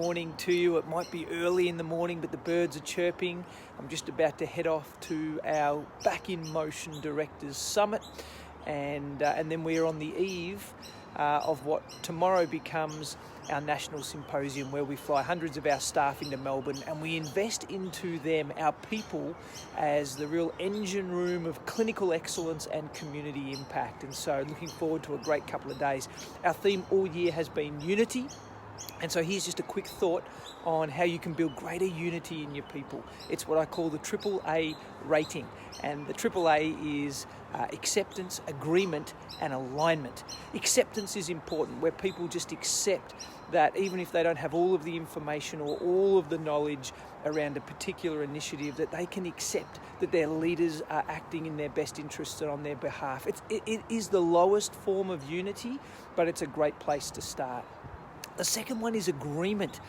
Morning to you. It might be early in the morning, but the birds are chirping. I'm just about to head off to our Back in Motion Directors Summit, and then we're on the eve of what tomorrow becomes our national symposium, where we fly hundreds of our staff into Melbourne and we invest into them, our people, as the real engine room of clinical excellence and community impact. And so looking forward to a great couple of days. Our theme all year has been unity. And so here's just a quick thought on how you can build greater unity in your people. It's what I call the AAA rating. And the AAA is acceptance, agreement, and alignment. Acceptance is important, where people just accept that even if they don't have all of the information or all of the knowledge around a particular initiative, that they can accept that their leaders are acting in their best interests and on their behalf. It is the lowest form of unity, but it's a great place to start. The second one is agreement.